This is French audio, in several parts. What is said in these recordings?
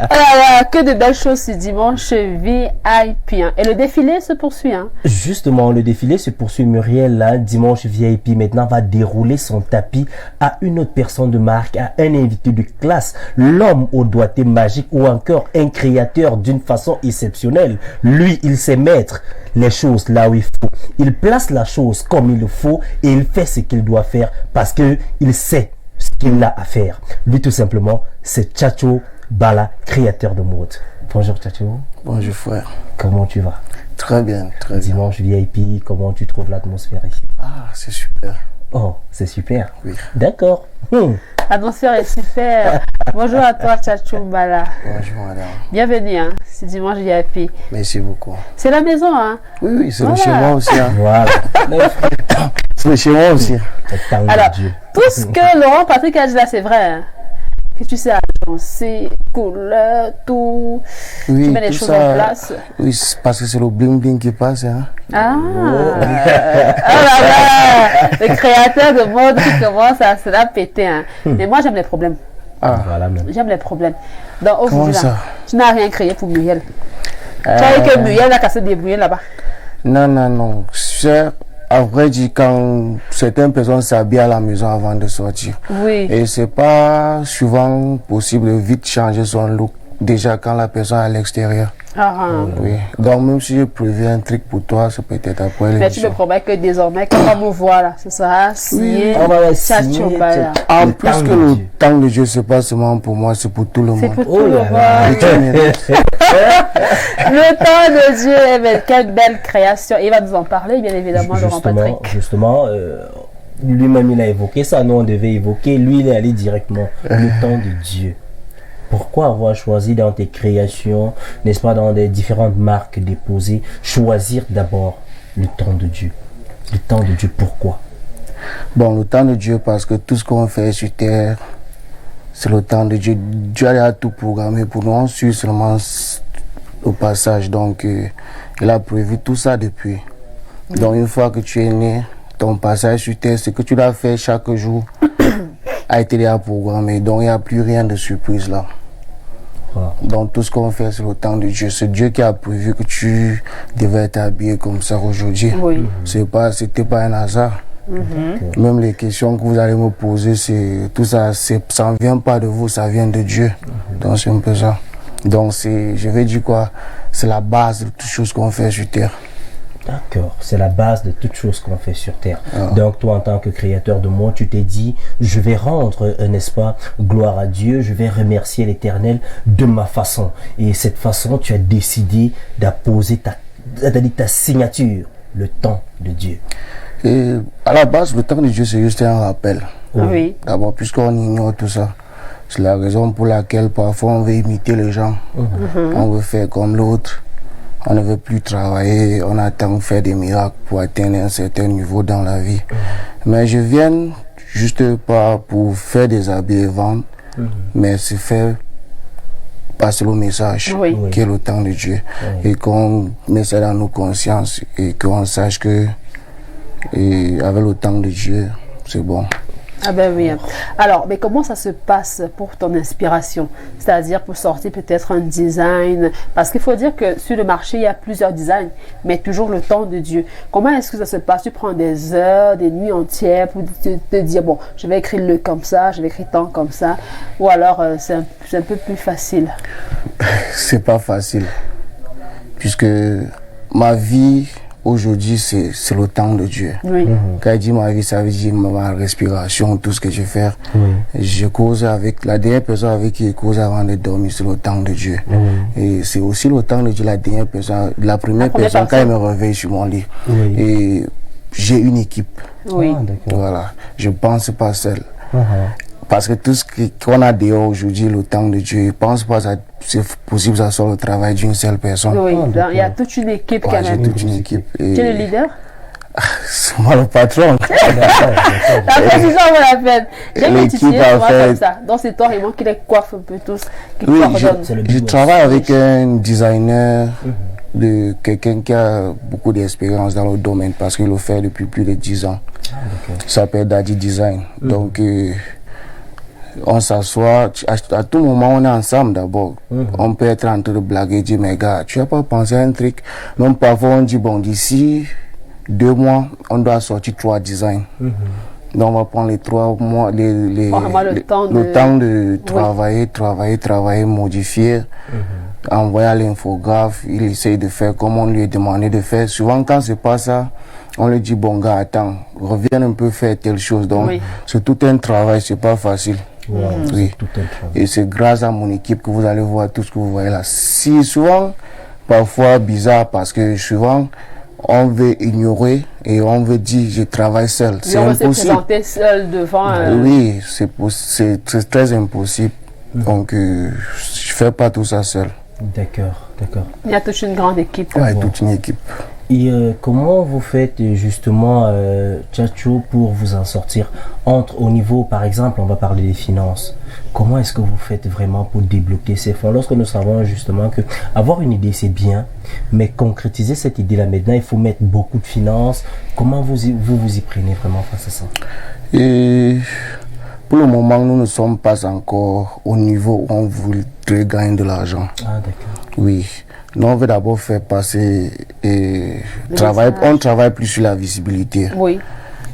Alors, que de belles choses ce dimanche VIP. Hein. Et le défilé se poursuit. Hein. Justement, le défilé se poursuit. Muriel, là, dimanche VIP, maintenant, va dérouler son tapis à une autre personne de marque, à un invité de classe, l'homme au doigté magique ou encore un créateur d'une façon exceptionnelle. Lui, il sait mettre les choses là où il faut. Il place la chose comme il le faut et il fait ce qu'il doit faire parce que il sait ce qu'il a à faire. Lui, tout simplement, c'est Tchatcho Bala, créateur de mode. Bonjour Tchatcho. Bonjour frère. Comment tu vas? Très bien, très bien. Dimanche VIP, comment tu trouves l'atmosphère ici? Ah, c'est super. Oh, c'est super. Oui. D'accord. L'atmosphère est super. Bonjour à toi Tchatcho Bala. Bonjour madame. Bienvenue, hein. C'est dimanche VIP. Merci beaucoup. C'est la maison, hein? Oui, c'est le chez moi aussi. Hein. Voilà. C'est le chez moi aussi. Alors, tout ce que Laurent Patrick a dit là, c'est vrai. Hein? Que tu sais agencer, couleur, tout. Oui, tu mets les tout choses ça, en place. Oui, parce que c'est le bling bling qui passe. Hein. Ah, oh là là, le créateur de mode qui commence à se la péter. Hein. Mais moi, j'aime les problèmes. Ah, voilà même. J'aime les problèmes. Donc, comment aujourd'hui, ça? là, tu n'as rien créé pour Muriel. Tu as dit que Muriel a cassé des brouillés là-bas. Non, non, non. À vrai dire, quand certaines personnes s'habillent à la maison avant de sortir. Oui. Et c'est pas souvent possible de vite changer son look déjà quand la personne est à l'extérieur. Ah, Oui. Donc même si je préviens un truc pour toi, c'est peut-être après mais tu me l'émission. promets que désormais, quand on me voit là, ce sera signé. On va Tchatcho signer. Bala. En Le plus temps que de le Dieu. temps de Dieu, c'est pas seulement pour moi, c'est pour tout le C'est monde. pour Oh tout le là là. Et tu monde. mérites. Le temps de Dieu, eh bien, quelle belle création. Il va nous en parler, bien évidemment, Laurent Patrick. Justement, lui-même il a évoqué ça, nous on devait évoquer, lui il est allé directement, le temps de Dieu. Pourquoi avoir choisi dans tes créations, n'est-ce pas, dans des différentes marques déposées, choisir d'abord le temps de Dieu? Le temps de Dieu, pourquoi? Bon, le temps de Dieu, parce que tout ce qu'on fait sur terre, c'est le temps de Dieu. Dieu a tout programmé pour nous, on suit seulement au passage. Donc, il a prévu tout ça depuis. Donc, une fois que tu es né, ton passage sur terre, ce que tu dois faire chaque jour a été déjà programmé. Donc, il n'y a plus rien de surprise là. Wow. Donc, tout ce qu'on fait, c'est le temps de Dieu. C'est Dieu qui a prévu que tu devais t'habiller comme ça aujourd'hui. Oui. C'était pas un hasard. Même les questions que vous allez me poser, tout ça, ça ne vient pas de vous, ça vient de Dieu. Donc c'est un peu ça. Donc je vais dire quoi, c'est la base de toutes choses qu'on fait sur terre. D'accord, c'est la base de toutes choses qu'on fait sur terre. Donc toi en tant que créateur de monde, tu t'es dit, je vais rendre, n'est-ce pas, gloire à Dieu, je vais remercier l'Éternel de ma façon. Et cette façon, tu as décidé d'apposer ta signature, le temps de Dieu. Et à la base, le temps de Dieu, c'est juste un rappel. Oui. D'abord, puisqu'on ignore tout ça, c'est la raison pour laquelle parfois on veut imiter les gens. On veut faire comme l'autre. On ne veut plus travailler. On attend de faire des miracles pour atteindre un certain niveau dans la vie. Mais je viens juste pas pour faire des habits et vendre, mais c'est faire passer le message qui est le temps de Dieu. Et qu'on met ça dans nos consciences et qu'on sache que et avec le temps de Dieu, c'est bon. Ah ben oui. Alors, mais comment ça se passe pour ton inspiration? C'est-à-dire pour sortir peut-être un design? Parce qu'il faut dire que sur le marché, il y a plusieurs designs, mais toujours le temps de Dieu. Comment est-ce que ça se passe? Tu prends des heures, des nuits entières pour te dire, bon, je vais écrire le comme ça, je vais écrire tant comme ça. Ou alors, c'est un peu plus facile? C'est pas facile. Puisque ma vie... Aujourd'hui, c'est le temps de Dieu. Oui. Quand je dis ma vie, ça veut dire ma respiration, tout ce que je fais. Je cause avec la dernière personne avec qui je cause avant de dormir, c'est le temps de Dieu. Et c'est aussi le temps de Dieu, la dernière personne, la première personne quand elle me réveille sur mon lit. Et j'ai une équipe. Oui. Voilà. Je ne pense pas seul. Parce que tout ce qu'on a dehors aujourd'hui, le temps de Dieu, je ne pense pas que c'est possible que ça soit le travail d'une seule personne. Oui, il y a toute une équipe quand J'ai même. toute une équipe. Tu es le leader? C'est moi le patron. La précision vaut la peine. J'aime L'équipe utiliser a moi fait- comme ça. Donc c'est toi et moi qui les coiffe un peu tous, qui Oui, coordonnent. C'est le je big travaille avec un designer, de quelqu'un qui a beaucoup d'expérience dans le domaine parce qu'il le fait depuis plus de 10 ans. Il s'appelle Daddy Design. Donc, On s'assoit, à tout moment on est ensemble d'abord. On peut être en train de blaguer, dire mais gars, tu n'as pas pensé à un truc. Même parfois on dit bon, d'ici 2 mois, on doit sortir 3 designs. Donc on va prendre les 3 mois, le temps de travailler, modifier, envoyer à l'infographe, il essaye de faire comme on lui a demandé de faire. Souvent quand c'est pas ça, on lui dit bon gars, attends, reviens un peu faire telle chose. Donc c'est tout un travail, c'est pas facile. Oui. Et c'est grâce à mon équipe que vous allez voir tout ce que vous voyez là. Si souvent, parfois bizarre parce que souvent on veut ignorer et on veut dire je travaille seul. C'est impossible. On veut se présenter seul devant. Oui, c'est très impossible. Donc je fais pas tout ça seul. D'accord. Il y a toute une grande équipe. Ouais, toute une équipe. Et comment vous faites justement, Tchatcho, pour vous en sortir au niveau, par exemple, on va parler des finances. Comment est-ce que vous faites vraiment pour débloquer ces fonds? Lorsque nous savons justement que avoir une idée c'est bien, mais concrétiser cette idée-là maintenant, il faut mettre beaucoup de finances. Comment vous y prenez vraiment face à ça? Et pour le moment, nous ne sommes pas encore au niveau où on voudrait gagner de l'argent. Ah d'accord. Oui. Nous, on veut d'abord faire passer on travaille plus sur la visibilité. Oui.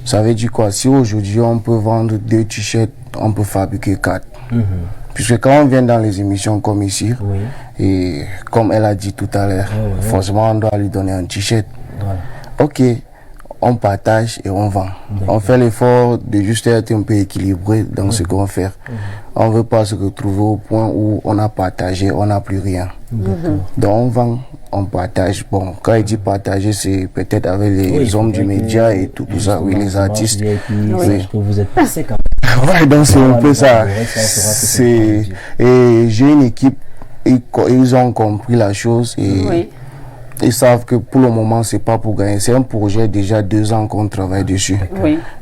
Ça veut dire quoi? Si aujourd'hui on peut vendre 2 t-shirts, on peut fabriquer 4. Puisque quand on vient dans les émissions comme ici, et comme elle a dit tout à l'heure, forcément on doit lui donner un t-shirt. Voilà. Ok, on partage et on vend. On fait l'effort de juste être un peu équilibré dans ce qu'on fait. On ne veut pas se retrouver au point où on a partagé, on n'a plus rien. Donc on vend, on partage. Bon, quand il dit partager, c'est peut-être avec les hommes du média et tout ça, les artistes. Que vous êtes passé quand même. Ouais, donc c'est un peu ça. Et j'ai une équipe, ils ont compris la chose et ils savent que pour le moment, c'est pas pour gagner. C'est un projet déjà 2 ans qu'on travaille dessus.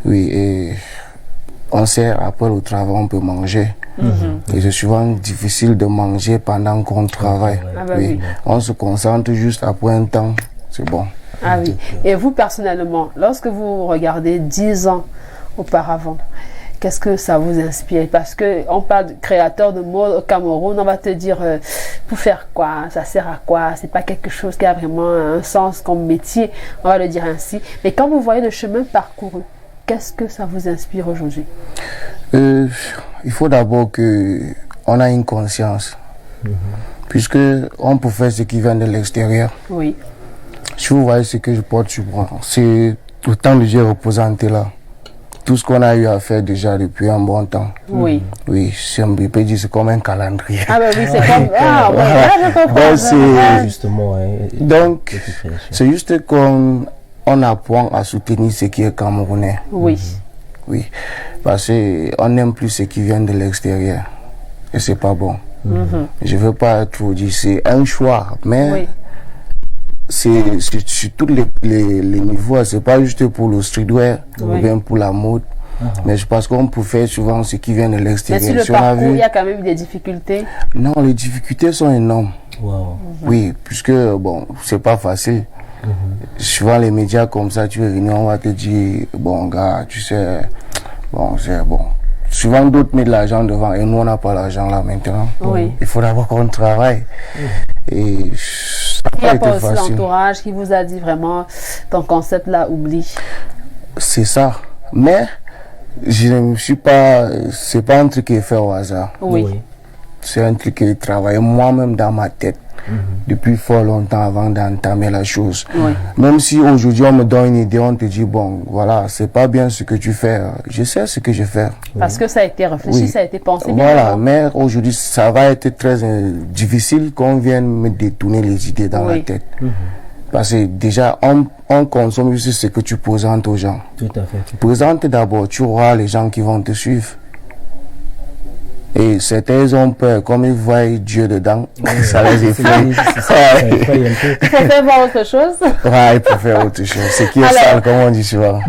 Oui, et on sait, après le travail, on peut manger. Et c'est souvent difficile de manger pendant qu'on travaille. On se concentre juste après un temps, c'est bon. Ah oui. Et vous, personnellement, lorsque vous regardez 10 ans auparavant, qu'est-ce que ça vous inspire? Parce qu'on parle de créateur de mode au Cameroun, on va te dire pour faire quoi? Ça sert à quoi? C'est pas quelque chose qui a vraiment un sens comme métier, on va le dire ainsi. Mais quand vous voyez le chemin parcouru, qu'est-ce que ça vous inspire aujourd'hui? Il faut d'abord qu'on a une conscience. Puisque on peut faire ce qui vient de l'extérieur. Oui. Si vous voyez ce que je porte sur moi, c'est le temps de Dieu représenté là. Tout ce qu'on a eu à faire déjà depuis un bon temps. Oui. Oui, je peux dire c'est comme un calendrier. Ah ben oui, c'est comme... Ah ouais, je comprends. Justement, donc, c'est juste qu'on apprend à soutenir ce qui est camerounais. Oui. Oui, parce qu'on n'aime plus ce qui vient de l'extérieur. Et c'est pas bon. Je ne veux pas trop dire, c'est un choix, mais c'est sur tous les niveaux. C'est pas juste pour le streetwear ou bien pour la mode. Mais je pense qu'on peut faire souvent ce qui vient de l'extérieur. Mais sur le parcours, il y a quand même des difficultés. Non, les difficultés sont énormes. Oui, puisque bon, c'est pas facile. Souvent les médias comme ça, tu es venu, on va te dire, bon gars, tu sais, bon, c'est bon. Souvent d'autres mettent de l'argent devant et nous on n'a pas l'argent là maintenant. Il faut d'abord qu'on travaille. Et ça n'a pas été facile. Il y a pas aussi l'entourage qui vous a dit vraiment, ton concept là, oublie. C'est ça. Mais je ne suis pas, c'est pas un truc qui est fait au hasard. C'est un truc qui est travaillé moi-même dans ma tête. Depuis fort longtemps avant d'entamer la chose. Même si aujourd'hui on me donne une idée, on te dit bon voilà, c'est pas bien ce que tu fais, je sais ce que je fais. Parce que ça a été réfléchi, ça a été pensé. Voilà, mais aujourd'hui ça va être très difficile qu'on vienne me détourner les idées dans la tête. Parce que déjà on consomme juste ce que tu présentes aux gens. Tout à fait. Présente d'abord, tu auras les gens qui vont te suivre. Et certains ont peur, comme ils voient Dieu dedans, ça les effraie. Ils préfèrent voir autre chose. Ils préfèrent autre chose. Ce qui est sale, comme on dit souvent.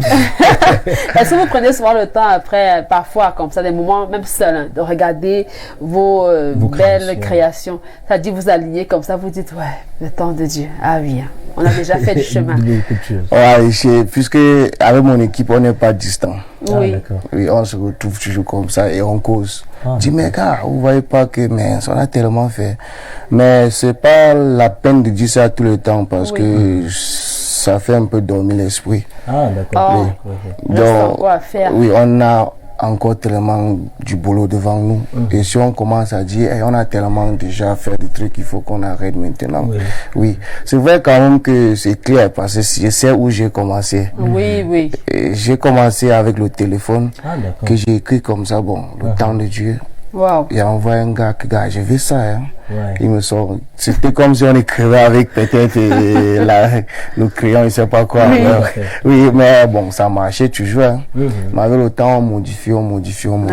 Est-ce que vous prenez souvent le temps après, parfois, comme ça, des moments, même seul, de regarder vos belles créations? Ça dit vous aligner comme ça, vous dites, ouais, le temps de Dieu. Ah oui, on a déjà fait du chemin. Puisque avec mon équipe, on n'est pas distant. Oui. d'accord. Oui, on se retrouve toujours comme ça et on cause. Ah, Dis, mais gars, vous voyez pas que, mais on a tellement fait. Mais c'est pas la peine de dire ça tout le temps parce Oui. que ça fait un peu dormir l'esprit. Ah, d'accord. Oh. Oui, oui, oui. Reste Donc, encore à faire. oui, on a encore tellement du boulot devant nous. Et si on commence à dire, on a tellement déjà fait des trucs, il faut qu'on arrête maintenant. Oui. Oui, c'est vrai quand même que c'est clair parce que je sais où j'ai commencé. Oui, oui. Et j'ai commencé avec le téléphone Ah, d'accord. que j'ai écrit comme ça, bon, le temps de Dieu. Wow. Il a envoyé un gars, j'ai vu ça, hein. Ouais. Il me sort, c'était comme si on écrivait avec peut-être le crayon, je sais pas quoi. Oui. Ouais. Oui, mais bon, ça marchait toujours, hein. Mais avec le temps, on modifie. On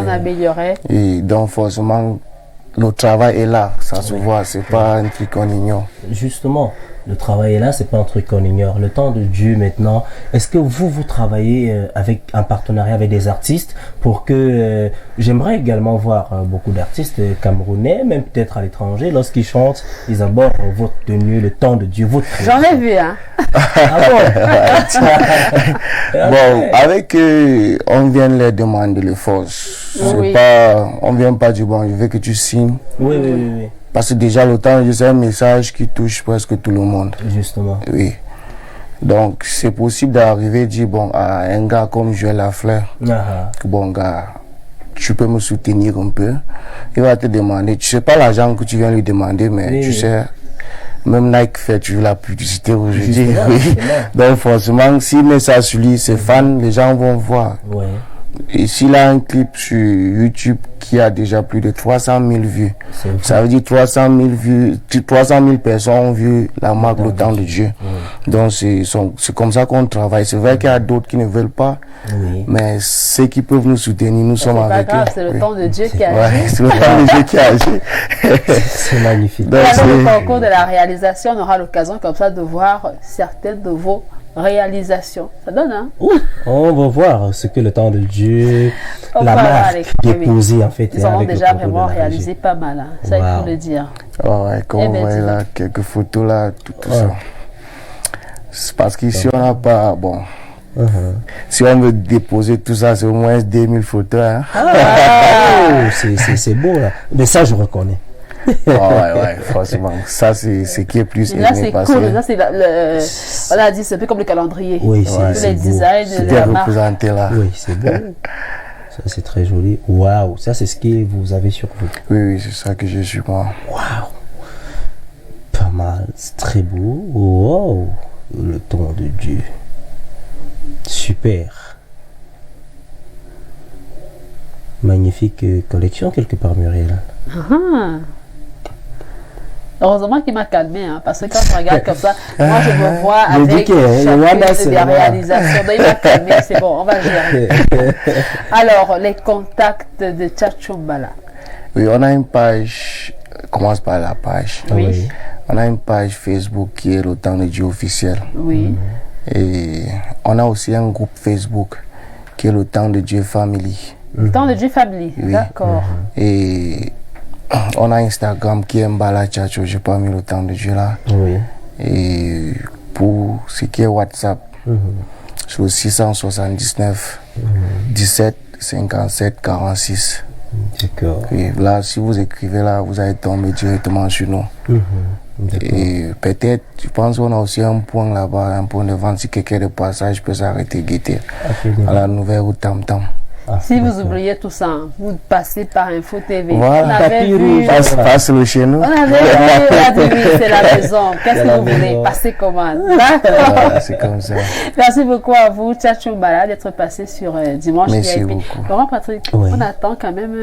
améliorait. Et donc, forcément, le travail est là, ça se voit, c'est pas un truc qu'on ignore. Justement, le travail est là, c'est pas un truc qu'on ignore. Le temps de Dieu maintenant, est-ce que vous travaillez avec un partenariat avec des artistes pour que j'aimerais également voir beaucoup d'artistes camerounais, même peut-être à l'étranger, lorsqu'ils chantent, ils abordent votre tenue, le temps de Dieu, votre J'en ai vu, hein. Ah bon? Bon, avec on vient leur demander le force. Oui. C'est pas, on vient pas du bon, je veux que tu signes. Oui, oui, oui, oui. Parce que déjà, le temps, c'est un message qui touche presque tout le monde. Justement. Oui. Donc, c'est possible d'arriver et dire, bon, à un gars comme Joël Lafleur, Ah, bon gars, tu peux me soutenir un peu. Il va te demander, tu sais pas l'argent que tu viens lui demander, mais oui, tu oui. sais, même Nike fait toujours la publicité aujourd'hui. Justement, Oui. justement. Donc, forcément, s'il met ça sur lui, ses fans, les gens vont voir. ouais. Et s'il a un clip sur YouTube qui a déjà plus de 300 000 vues, C'est ça veut dire 300 000 vues, 300 000 personnes ont vu la marque Le Temps de Dieu. Donc c'est comme ça qu'on travaille. C'est vrai qu'il y a d'autres qui ne veulent pas, Oui. mais ceux qui peuvent nous soutenir, nous C'est sommes pas avec grave, eux. c'est le Oui. temps de Dieu qui Ouais, agit. c'est le temps de Dieu qui agit. C'est magnifique. Donc, Dans le c'est- concours de la réalisation, on aura l'occasion comme ça de voir certaines de vos réalisations. Ça donne, hein? Oui, on va voir ce que le temps de Dieu, On la va voir marque avec- qui est oui. posée en fait. Ils en ont avec le déjà concours de vraiment la réalisé régie. pas mal, hein. Ça, il Wow. faut le dire. Ouais, comme Eh vous ben, voyez dis là, quelques photos là, tout Ouais. ça. C'est parce qu'ici on n'a pas, bon, Uh-huh. si on veut déposer tout ça, c'est au moins 2000 photos, hein. Oh, c'est beau là. Mais ça, je reconnais. Ouais, forcément. Ça, c'est ce qui est plus Et là, aimé c'est parce cool. que Là, c'est on a dit, c'est un peu comme le calendrier. Oui, c'est Ouais. Tous c'est les beau. designs de c'était la marque. représenté là. Oui, c'est beau. Ça, c'est très joli. Waouh, ça, c'est ce que vous avez sur vous. Oui, c'est ça que j'ai su moi. Waouh. Pas mal. C'est très beau. Wow. Le temps de Dieu. Super. Magnifique collection quelque part, Muriel. Ah. Heureusement qu'il m'a calmé, hein, parce que quand je regarde comme ça, moi je me vois Je dis avec que, Rwanda, chacune c'est des là. réalisations. Donc il m'a calmé, c'est bon, on va gérer. Alors, les contacts de Tchatchoumbala. Oui, on a une page, commence par la page. Ah Oui. On a une page Facebook qui est Le Temps de Dieu officiel. Oui. Et on a aussi un groupe Facebook qui est Le Temps de Dieu Family. Temps de Dieu Family. Oui. D'accord. Et on a Instagram qui est Mbala Tchatcho, j'ai pas mis Le Temps de Dieu là. Oui. Et pour ce qui est WhatsApp, sur le 679 17 57 46. D'accord. Et là, si vous écrivez là, vous allez tomber directement sur nous. D'accord. Et peut-être, je pense qu'on a aussi un point là-bas, un point de vente. Si quelqu'un de passage peut s'arrêter guetter à la nouvelle route Tam Tam. Ah, Si vous d'accord. oubliez tout ça, hein, vous passez par Info TV. Voilà. On avait Tapis vu, rouge. Passe le chez nous. on avait vu, on a dit oui, c'est la maison. Qu'est-ce C'est que la vous voulez? maison. Passez commande. D'accord. Voilà, c'est comme ça. Merci beaucoup à vous, Tchatchoumbala, d'être passé sur Dimanche Merci VIP. beaucoup. Laurent Patrick, Oui. on attend quand même.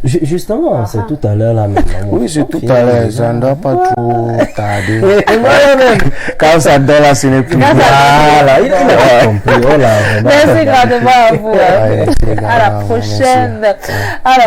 Justement, c'est tout à l'heure là maintenant. Oui, c'est tout à l'heure. Ça ne doit pas trop tarder. Voilà, Quand ça donne là, ce n'est plus. Quand ça- il a compris. Oh là, vraiment. Merci grandement à vous. hein. Ouais, c'est À la grave, prochaine. Alors,